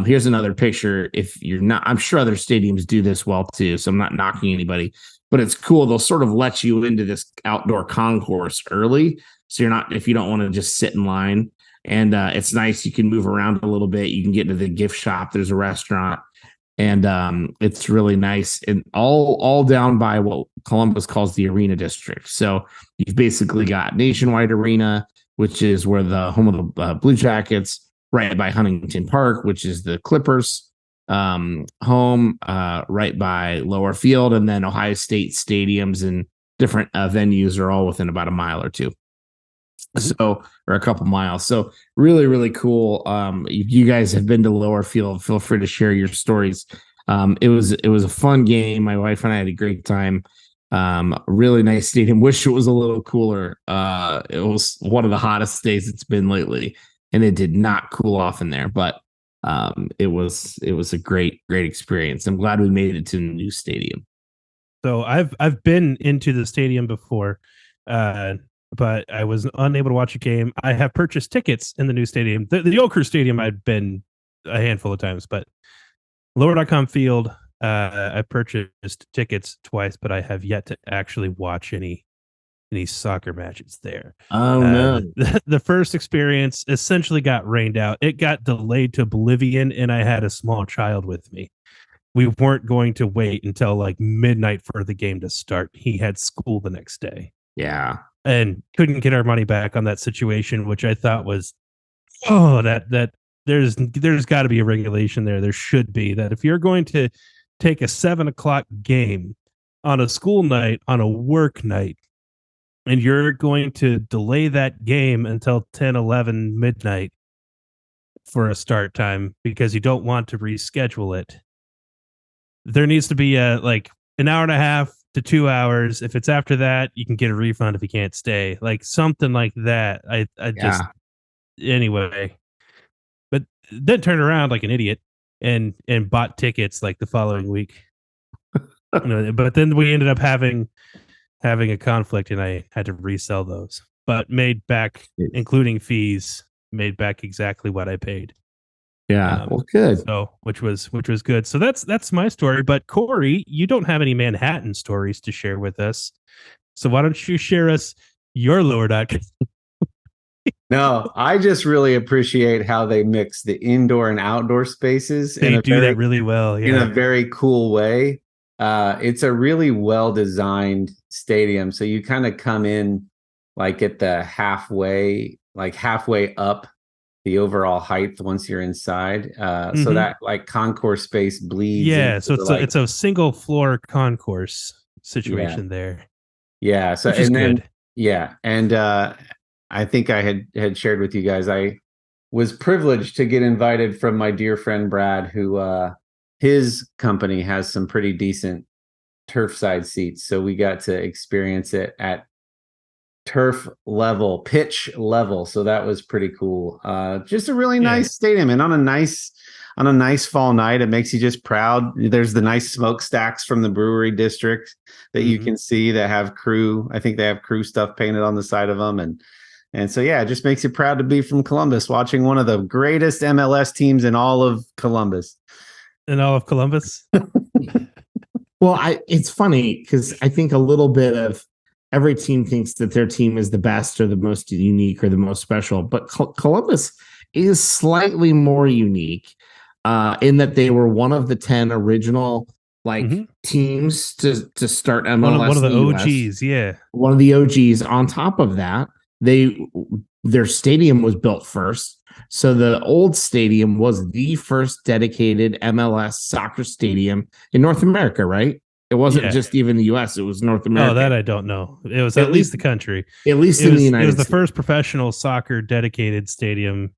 Here's another picture. If you're not, I'm sure other stadiums do this well too, so I'm not knocking anybody, but it's cool. They'll sort of let you into this outdoor concourse early. So if you don't want to just sit in line. And it's nice. You can move around a little bit. You can get into the gift shop. There's a restaurant, and it's really nice. And all down by what Columbus calls the Arena District. So you've basically got Nationwide Arena, which is where the home of the Blue Jackets, right by Huntington Park, which is the Clippers home, right by Lower Field, and then Ohio State stadiums and different venues are all within about a mile or two. So, or a couple miles. So really, really cool. If you guys have been to Lower Field, feel free to share your stories. It was a fun game. My wife and I had a great time. Really nice stadium. Wish it was a little cooler. It was one of the hottest days it's been lately, and it did not cool off in there, but it was a great experience. I'm glad we made it to the new stadium. So I've been into the stadium before, but I was unable to watch a game. I have purchased tickets in the new stadium. The Old Crew Stadium I've been a handful of times, but lower.com field, I purchased tickets twice, but I have yet to actually watch any soccer matches there. Oh no. The first experience essentially got rained out. It got delayed to oblivion, and I had a small child with me. We weren't going to wait until like midnight for the game to start. He had school the next day. Yeah. And couldn't get our money back on that situation, which I thought was, that there's got to be a regulation there. There should be that if you're going to take a 7:00 game on a school night, on a work night, and you're going to delay that game until 10, 11, midnight for a start time because you don't want to reschedule it, there needs to be like an hour and a half to 2 hours. If it's after that, you can get a refund if you can't stay. Like something like that. Just anyway. But then turned around like an idiot and bought tickets like the following week. But then we ended up having having a conflict, and I had to resell those, but made back, including fees, made back exactly what I paid. Yeah, well, good. So, which was good. So that's my story. But Corey, you don't have any Manhattan stories to share with us. So why don't you share us your lower.com? No, I just really appreciate how they mix the indoor and outdoor spaces They do that really well. in a Yeah. very cool way. It's a really well designed stadium. So you kind of come in like at the halfway up the overall height once you're inside. So that like concourse space bleeds Yeah. into So the, it's a single floor concourse yeah. situation there. Yeah. So Which is and then good. yeah, and I think I had shared with you guys. I was privileged to get invited from my dear friend Brad, who his company has some pretty decent turf side seats. So we got to experience it at turf level, pitch level. So that was pretty cool. Just a really nice stadium, and on a nice fall night, it makes you just proud. There's the nice smokestacks from the brewery district that you can see that have crew. I think they have crew stuff painted on the side of them, and so yeah, it just makes you proud to be from Columbus, watching one of the greatest MLS teams in all of Columbus. In all of Columbus. Well, it's funny because I think a little bit of every team thinks that their team is the best or the most unique or the most special, but Columbus is slightly more unique in that they were one of the 10 original teams to start MLS. One of the in the US. OGs, yeah. One of the OGs. On top of that, their stadium was built first. So the old stadium was the first dedicated MLS soccer stadium in North America, right? It wasn't just even the US, it was North America. Oh, that I don't know. It was at least the country. At least in the United States. It was the first professional soccer dedicated stadium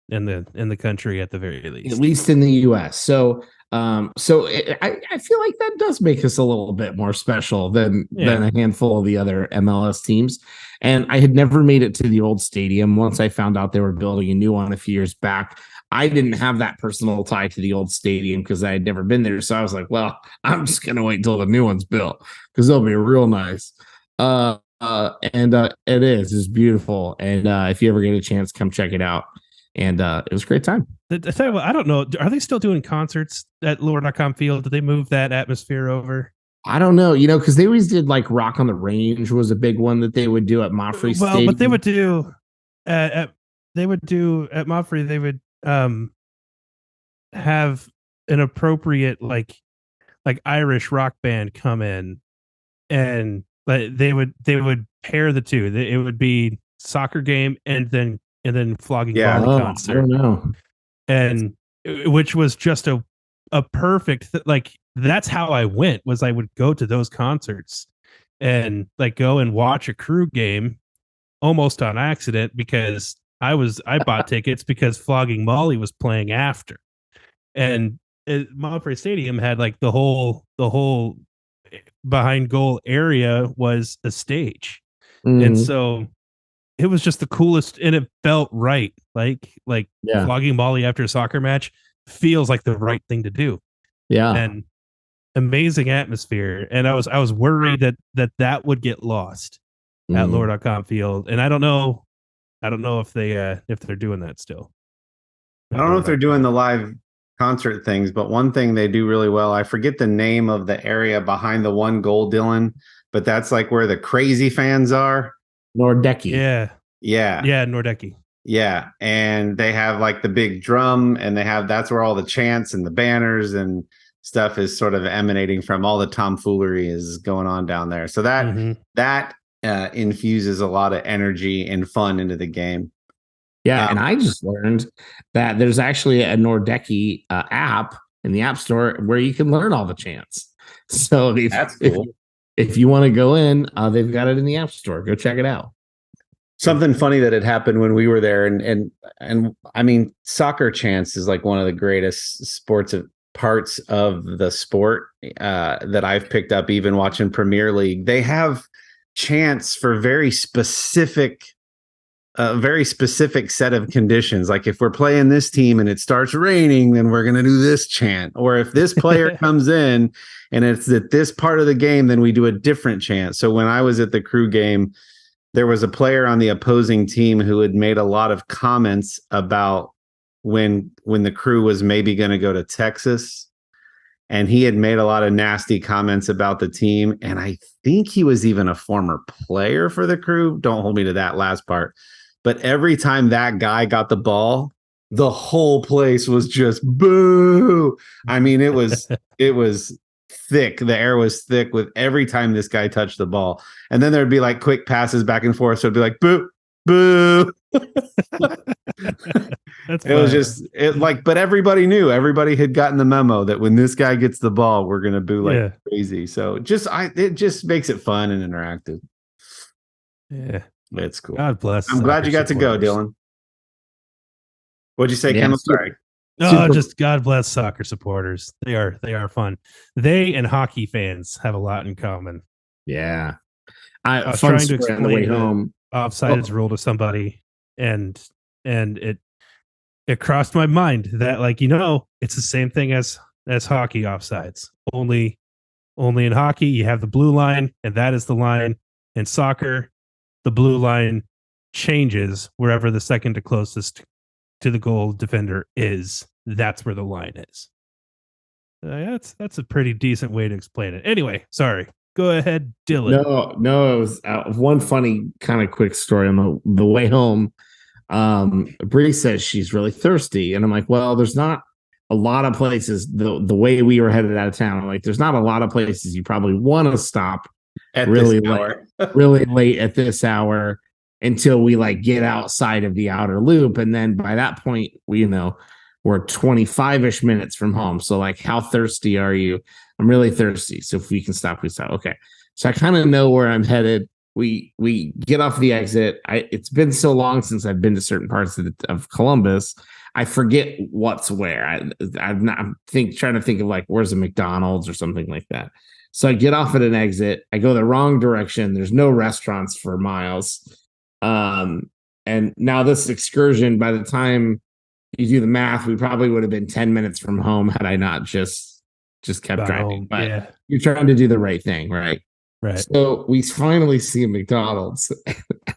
in the country at the very least. At least in the US. So I feel like that does make us a little bit more special than a handful of the other MLS teams. And I had never made it to the old stadium. Once I found out they were building a new one a few years back, I didn't have that personal tie to the old stadium because I had never been there. So I was like, well, I'm just going to wait until the new one's built because they'll be real nice. It's beautiful. And if you ever get a chance, come check it out. And it was a great time. I tell you what, I don't know. Are they still doing concerts at lower.comfield? Did they move that atmosphere over? I don't know, because they always did like Rock on the Range was a big one that they would do at Moffrey Stadium. Well, but they would do at Moffrey, they would have an appropriate like Irish rock band come in, and they would pair the two. It would be soccer game and then flogging volley concert. I don't know. And which was just a perfect that's how I went. Was I would go to those concerts and go and watch a crew game almost on accident because I bought tickets because Flogging Molly was playing after, and Montfrey Stadium had the whole behind goal area was a stage, and so it was just the coolest, and it felt right. Flogging Molly after a soccer match feels like the right thing to do. Yeah, and amazing atmosphere. And I was worried that would get lost at lower.comfield, and I don't know if they're doing that still. I don't know if they're doing the live concert things, but one thing they do really well, I forget the name of the area behind the one goal, Dillon, but that's where the crazy fans are. Nordecki. Yeah, Nordecki. Yeah, and they have the big drum, and that's where all the chants and the banners and stuff is sort of emanating from. All the tomfoolery is going on down there. So that infuses a lot of energy and fun into the game. Yeah, and I just learned that there's actually a Nordecki app in the App Store where you can learn all the chants. So that's cool. If you want to go in, they've got it in the App Store. Go check it out. Something funny that had happened when we were there, and I mean, soccer chants is one of the greatest parts of the sport that I've picked up, even watching Premier League. They have chants for very specific a very specific set of conditions. Like if we're playing this team and it starts raining, then we're going to do this chant. Or if this player comes in and it's at this part of the game, then we do a different chant. So when I was at the Crew game, there was a player on the opposing team who had made a lot of comments about when the Crew was maybe going to go to Texas. And he had made a lot of nasty comments about the team. And I think he was even a former player for the Crew. Don't hold me to that last part. But every time that guy got the ball, the whole place was just boo. I mean, it was thick. The air was thick with every time this guy touched the ball. And then there'd be like quick passes back and forth. So it'd be like boo, boo. It was just but everybody knew, everybody had gotten the memo that when this guy gets the ball, we're gonna boo like crazy. So it just makes it fun and interactive. Yeah, it's cool. God bless. I'm glad you got to go, Dillon. What'd you say, Ken? Sorry. Just God bless soccer supporters. They are fun. They and hockey fans have a lot in common. Yeah, I was trying to explain the way home offsides rule to somebody, and it crossed my mind that, like, it's the same thing as hockey offsides. Only in hockey you have the blue line, and that is the line. In soccer, the blue line changes wherever the second to closest to the goal defender is. That's where the line is. That's a pretty decent way to explain it. Anyway, sorry. Go ahead, Dillon. No, it was one funny kind of quick story on the way home. Bree says she's really thirsty, and I'm like, well, there's not a lot of places. The way we were headed out of town, like, there's not a lot of places you probably want to stop at really this hour. really late at this hour until we like get outside of the outer loop, and then by that point, we're 25-ish minutes from home. So like, how thirsty are you? I'm really thirsty. So if we can stop, we stop. Okay. So I kind of know where I'm headed. We get off the exit. It's been so long since I've been to certain parts of Columbus, I forget what's where. I'm trying to think of like, where's a McDonald's or something like that. So I get off at an exit. I go the wrong direction. There's no restaurants for miles. And now this excursion, by the time you do the math, we probably would have been 10 minutes from home had I not just kept driving. But you're trying to do the right thing, right? Right. So we finally see a McDonald's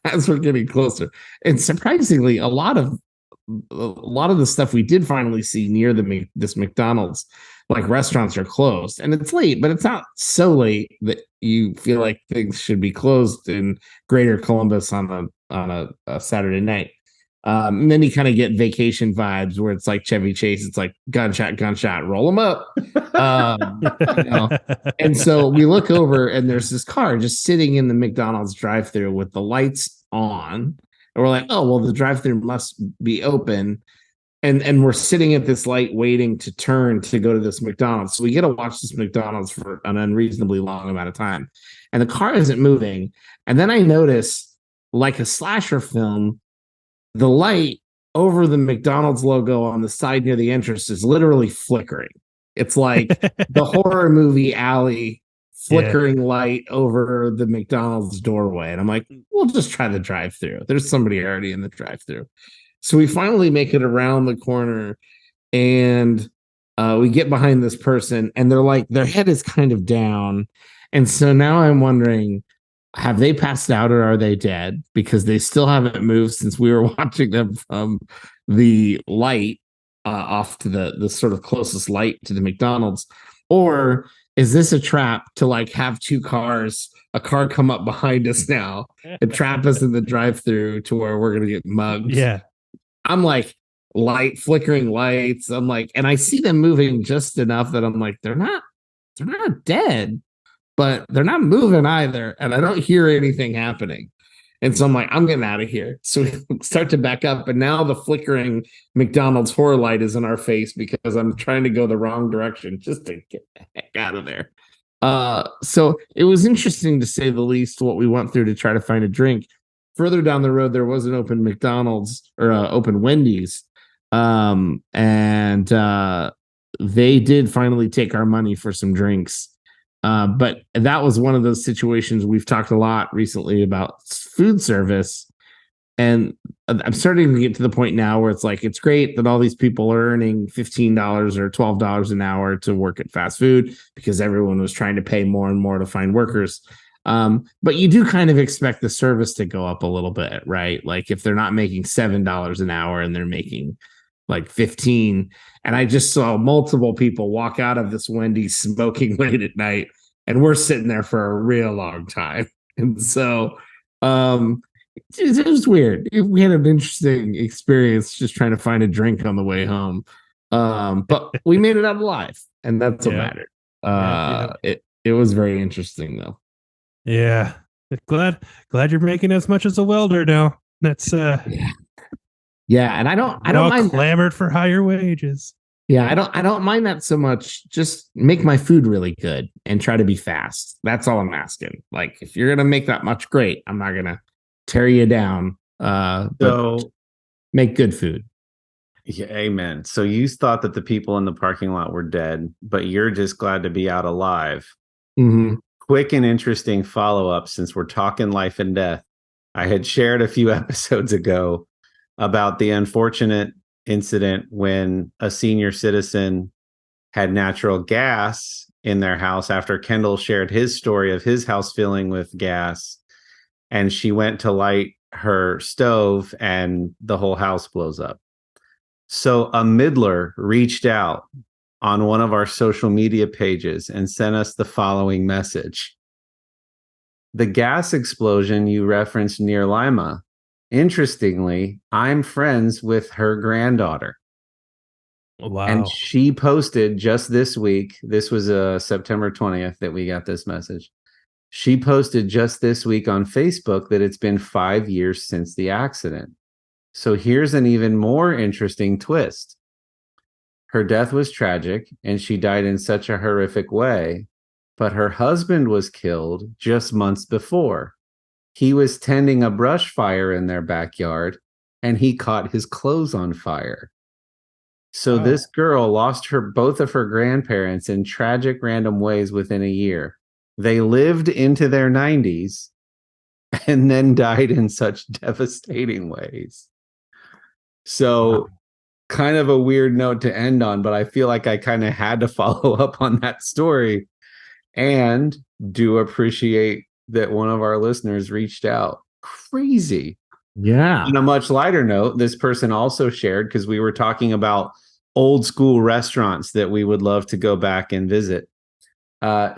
as we're getting closer. And surprisingly, a lot of the stuff we did finally see near this McDonald's, like, restaurants are closed. And it's late, but it's not so late that you feel like things should be closed in Greater Columbus on a Saturday night. And then you kind of get vacation vibes where it's like Chevy Chase. It's like gunshot, roll them up. And so we look over and there's this car just sitting in the McDonald's drive-thru with the lights on. And we're like, oh, well, the drive-thru must be open. And we're sitting at this light waiting to turn to go to this McDonald's. So we get to watch this McDonald's for an unreasonably long amount of time. And the car isn't moving. And then I notice, like a slasher film, the light over the McDonald's logo on the side near the entrance is literally flickering. It's like the horror movie alley flickering light over the McDonald's doorway. And I'm like, we'll just try the drive-thru. There's somebody already in the drive-thru. So we finally make it around the corner, and we get behind this person, and they're like, their head is kind of down. And so now I'm wondering, have they passed out or are they dead? Because they still haven't moved since we were watching them from the light off to the sort of closest light to the McDonald's. Or is this a trap to like have a car come up behind us now and trap us in the drive-thru to where we're going to get mugged? Yeah. I'm like, flickering lights. I'm like, and I see them moving just enough that I'm like, they're not dead, but they're not moving either. And I don't hear anything happening. And so I'm like, I'm getting out of here. So we start to back up. And now the flickering McDonald's horror light is in our face because I'm trying to go the wrong direction just to get the heck out of there. So it was interesting, to say the least, what we went through to try to find a drink. Further down the road, there was an open McDonald's or open Wendy's. And they did finally take our money for some drinks. But that was one of those situations we've talked a lot recently about food service. And I'm starting to get to the point now where it's like, it's great that all these people are earning $15 or $12 an hour to work at fast food because everyone was trying to pay more and more to find workers. But you do kind of expect the service to go up a little bit, right? Like if they're not making $7 an hour and they're making like 15. And I just saw multiple people walk out of this Wendy's smoking late at night, and we're sitting there for a real long time. And so, it was weird. We had an interesting experience just trying to find a drink on the way home. But we made it out alive, and that's what mattered. It was very interesting though. Yeah. Glad you're making as much as a welder now. That's yeah, and I don't mind clamored for higher wages. Yeah, I don't mind that so much. Just make my food really good and try to be fast. That's all I'm asking. Like if you're gonna make that much, great. I'm not gonna tear you down. But make good food. Yeah, amen. So you thought that the people in the parking lot were dead, but you're just glad to be out alive. Mm-hmm. Quick and interesting follow-up, since we're talking life and death. I had shared a few episodes ago about the unfortunate incident when a senior citizen had natural gas in their house after Kendall shared his story of his house filling with gas, and she went to light her stove and the whole house blows up. So a middler reached out on one of our social media pages and sent us the following message. The gas explosion you referenced near Lima. Interestingly, I'm friends with her granddaughter. Wow. And she posted just this week, this was September 20th that we got this message. She posted just this week on Facebook that it's been 5 years since the accident. So here's an even more interesting twist. Her death was tragic, and she died in such a horrific way, but her husband was killed just months before. He was tending a brush fire in their backyard, and he caught his clothes on fire. So this girl lost both of her grandparents in tragic random ways within a year. They lived into their 90s and then died in such devastating ways. So kind of a weird note to end on, but I feel like I kind of had to follow up on that story, and do appreciate that one of our listeners reached out. Crazy. Yeah. On a much lighter note, this person also shared, because we were talking about old school restaurants that we would love to go back and visit.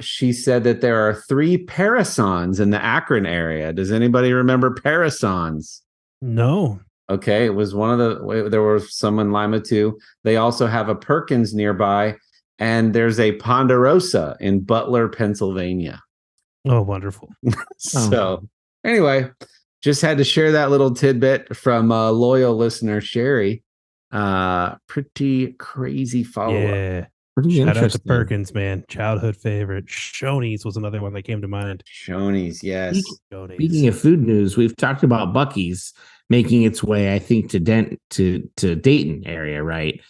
She said that there are 3 Parasons in the Akron area. Does anybody remember Parasons? No. Okay, it was there was some in Lima too. They also have a Perkins nearby, and there's a Ponderosa in Butler, Pennsylvania. Oh, wonderful. So anyway, just had to share that little tidbit from a loyal listener, Sherry. Pretty crazy follow-up. Yeah. Pretty Shout out to interesting. Perkins, man. Childhood favorite. Shoney's was another one that came to mind. Shoney's, yes. Speaking of food news, we've talked about Buc-ee's making its way, I think, to Dayton area, right?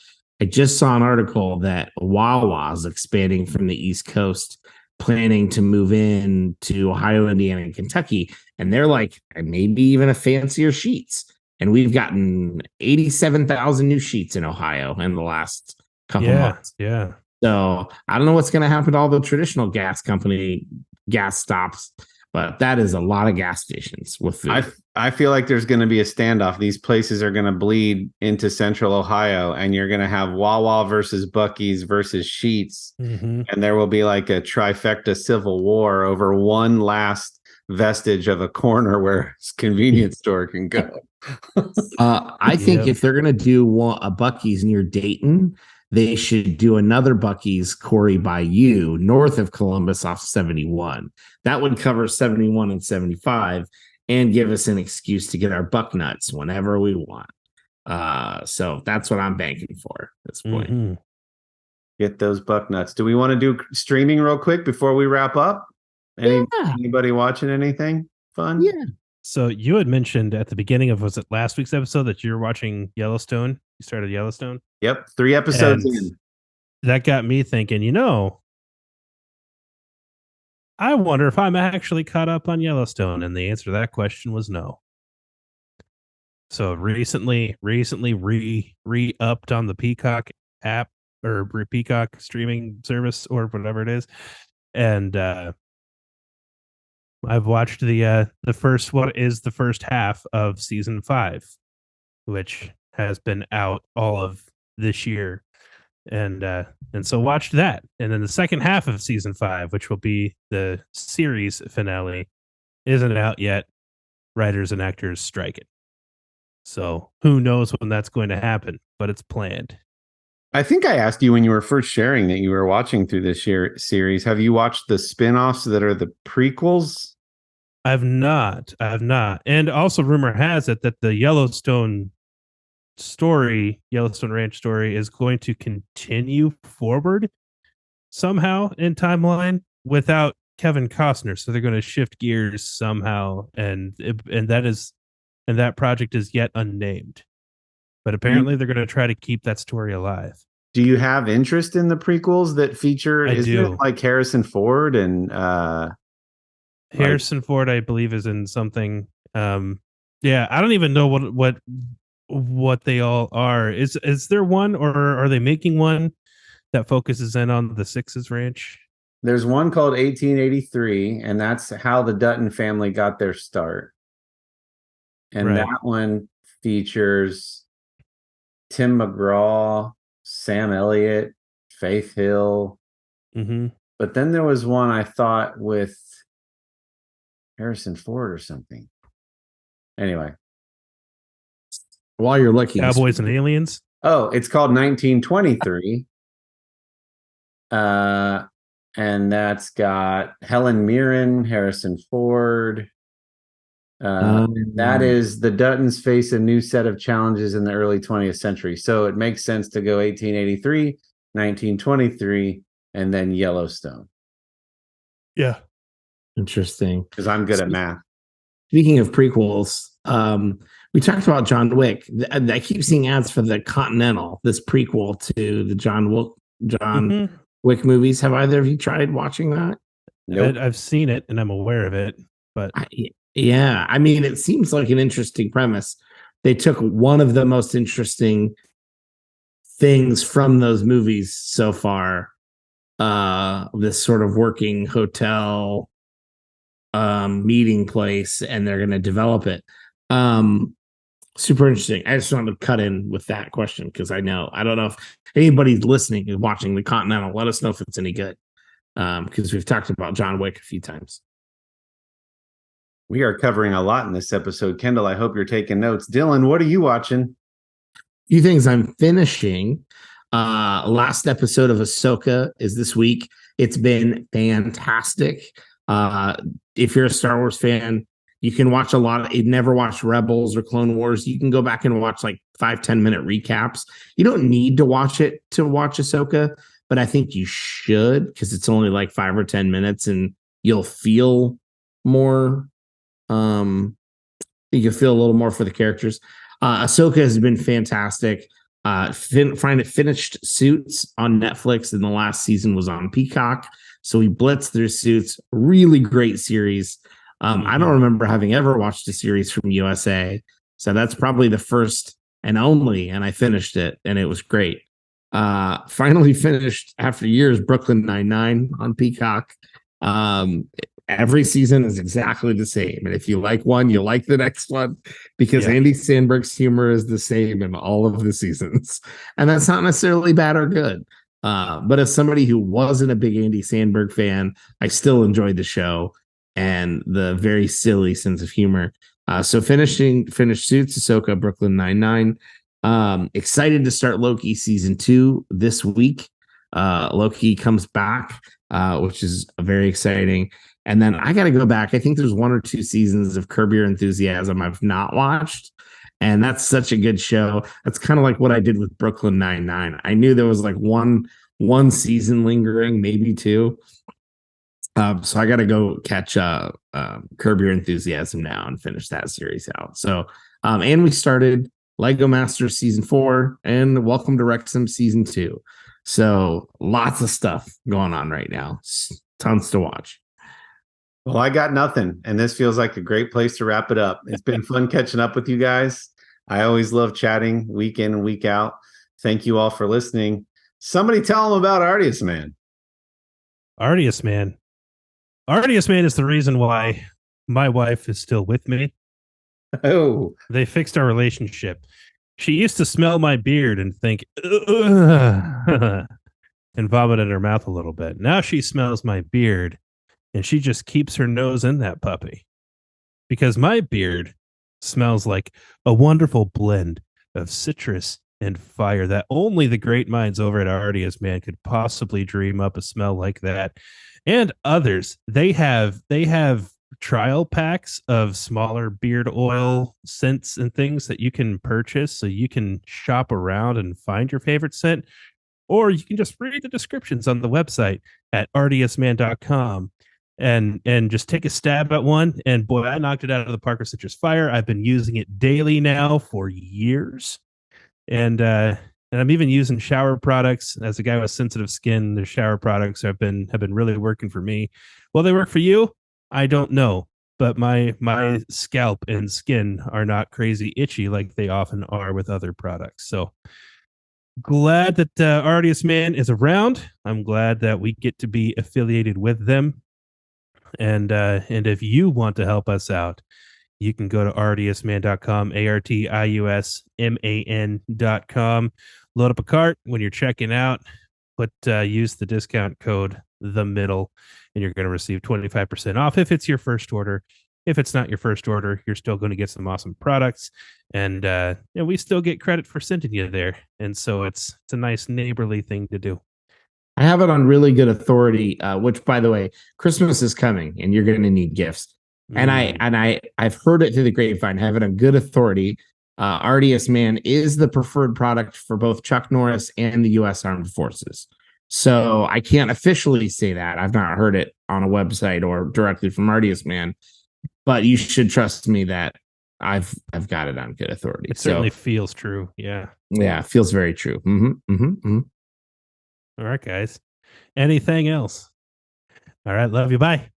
I just saw an article that Wawa's expanding from the East Coast, planning to move in to Ohio, Indiana, and Kentucky. And they're like, maybe even a fancier sheets. And we've gotten 87,000 new sheets in Ohio in the last couple months. Yeah. So I don't know what's going to happen to all the traditional gas stops, but that is a lot of gas stations with food. I feel like there's going to be a standoff. These places are going to bleed into central Ohio, and you're going to have Wawa versus Buc-ee's versus Sheetz. Mm-hmm. And there will be like a trifecta civil war over one last vestige of a corner where a convenience store can go. I think if they're going to do a Buc-ee's near Dayton, they should do another Buc-ee's, Corey, by you, north of Columbus off 71. That would cover 71 and 75 and give us an excuse to get our buck nuts whenever we want. So that's what I'm banking for at this point. Mm-hmm. Get those buck nuts. Do we want to do streaming real quick before we wrap up? Anybody watching anything fun? Yeah. So you had mentioned at the beginning of, was it last week's episode, that you're watching Yellowstone? You started Yellowstone? Yep. 3 episodes in. That got me thinking, I wonder if I'm actually caught up on Yellowstone. And the answer to that question was no. So recently re-upped on the Peacock app or Peacock streaming service or whatever it is. And I've watched the first half of season 5, which has been out all of this year. And so watched that. And then the second half of season 5, which will be the series finale, isn't out yet. Writers and actors striking. So who knows when that's going to happen, but it's planned. I think I asked you when you were first sharing that you were watching through this series. Have you watched the spin-offs that are the prequels? I've not. And also rumor has it that the Yellowstone Ranch story is going to continue forward somehow in timeline without Kevin Costner. So they're going to shift gears somehow. And that project is yet unnamed. But apparently they're going to try to keep that story alive. Do you have interest in the prequels that feature? I do. It like Harrison Ford and Harrison Ford, I believe, is in something. Yeah, I don't even know what they all are. Is there one, or are they making one that focuses in on the Sixes Ranch? There's one called 1883, and that's how the Dutton family got their start. And Right. that one features Tim McGraw, Sam Elliott, Faith Hill. Mm-hmm. But then there was one I thought with Harrison Ford or something. Anyway. While you're looking, Cowboys and Aliens. Oh, it's called 1923. And that's got Helen Mirren, Harrison Ford. That is the Duttons face a new set of challenges in the early 20th century. So it makes sense to go 1883, 1923, and then Yellowstone. Yeah. Interesting. Because I'm good at math. Speaking of prequels, we talked about John Wick. I keep seeing ads for the Continental, this prequel to the John Wick movies. Have either of you tried watching that? Nope. I've seen it and I'm aware of it, but yeah, I mean, it seems like an interesting premise. They took one of the most interesting things from those movies so far, this sort of working hotel meeting place, and they're going to develop it. Super interesting. I just wanted to cut in with that question because I don't know if anybody's listening and watching the Continental. Let us know if it's any good, because we've talked about John Wick a few times. We are covering a lot in this episode. Kendall, I hope you're taking notes. Dillon, what are you watching? Few things I'm finishing. Last episode of Ahsoka is this week. It's been fantastic. If you're a Star Wars fan, you can watch a lot. You've never watched Rebels or Clone Wars. You can go back and watch like 5-10 minute recaps. You don't need to watch it to watch Ahsoka, but I think you should because it's only like 5 or 10 minutes and you'll feel more. You can feel a little more for the characters. Ahsoka has been fantastic. Finished Suits on Netflix, and the last season was on Peacock. So we blitzed through Suits. Really great series. I don't remember having ever watched a series from USA. So that's probably the first and only, and I finished it, and it was great. Finally finished after years Brooklyn Nine-Nine on Peacock. Every season is exactly the same. And if you like one, you like the next one because Andy Samberg's humor is the same in all of the seasons. And that's not necessarily bad or good. But as somebody who wasn't a big Andy Samberg fan, I still enjoyed the show and the very silly sense of humor. So finished Suits, Ahsoka, Brooklyn Nine-Nine. Excited to start Loki season 2 this week. Loki comes back, which is very exciting. And then I got to go back. I think there's 1 or 2 seasons of Curb Your Enthusiasm I've not watched. And that's such a good show. That's kind of like what I did with Brooklyn Nine-Nine. I knew there was like one season lingering, maybe 2. So I got to go catch Curb Your Enthusiasm now and finish that series out. So, and we started Lego Masters season 4 and Welcome to Wrexham season 2. So lots of stuff going on right now. Tons to watch. Well, I got nothing, and this feels like a great place to wrap it up. It's been fun catching up with you guys. I always love chatting week in and week out. Thank you all for listening. Somebody tell them about Artius Man. Artius Man. Artius Man is the reason why my wife is still with me. Oh, They fixed our relationship. She used to smell my beard and think, "Ugh," and vomit in her mouth a little bit. Now she smells my beard and she just keeps her nose in that puppy because my beard smells like a wonderful blend of citrus and fire that only the great minds over at Ardias Man could possibly dream up a smell like that. And others, they have trial packs of smaller beard oil scents and things that you can purchase so you can shop around and find your favorite scent, or you can just read the descriptions on the website at rdsman.com and just take a stab at one. And boy, I knocked it out of the park with citrus fire. I've been using it daily now for years. And I'm even using shower products. As a guy with sensitive skin, the shower products have been really working for me. Will they work for you? I don't know, but my scalp and skin are not crazy itchy like they often are with other products. So glad that Artius Man is around. I'm glad that we get to be affiliated with them. And if you want to help us out, you can go to artiusman.com, artiusman.com. Load up a cart when you're checking out. Use the discount code the middle, and you're going to receive 25% off if it's your first order. If it's not your first order, you're still going to get some awesome products, and we still get credit for sending you there. And so it's a nice neighborly thing to do. I have it on really good authority, which, by the way, Christmas is coming and you're going to need gifts. And I've heard it through the grapevine. Have it on good authority. Artius Man is the preferred product for both Chuck Norris and the U.S. Armed Forces. So I can't officially say that. I've not heard it on a website or directly from Artius Man, but you should trust me that I've got it on good authority. It certainly feels true. Yeah. Yeah, it feels very true. All right, guys. Anything else? All right. Love you. Bye.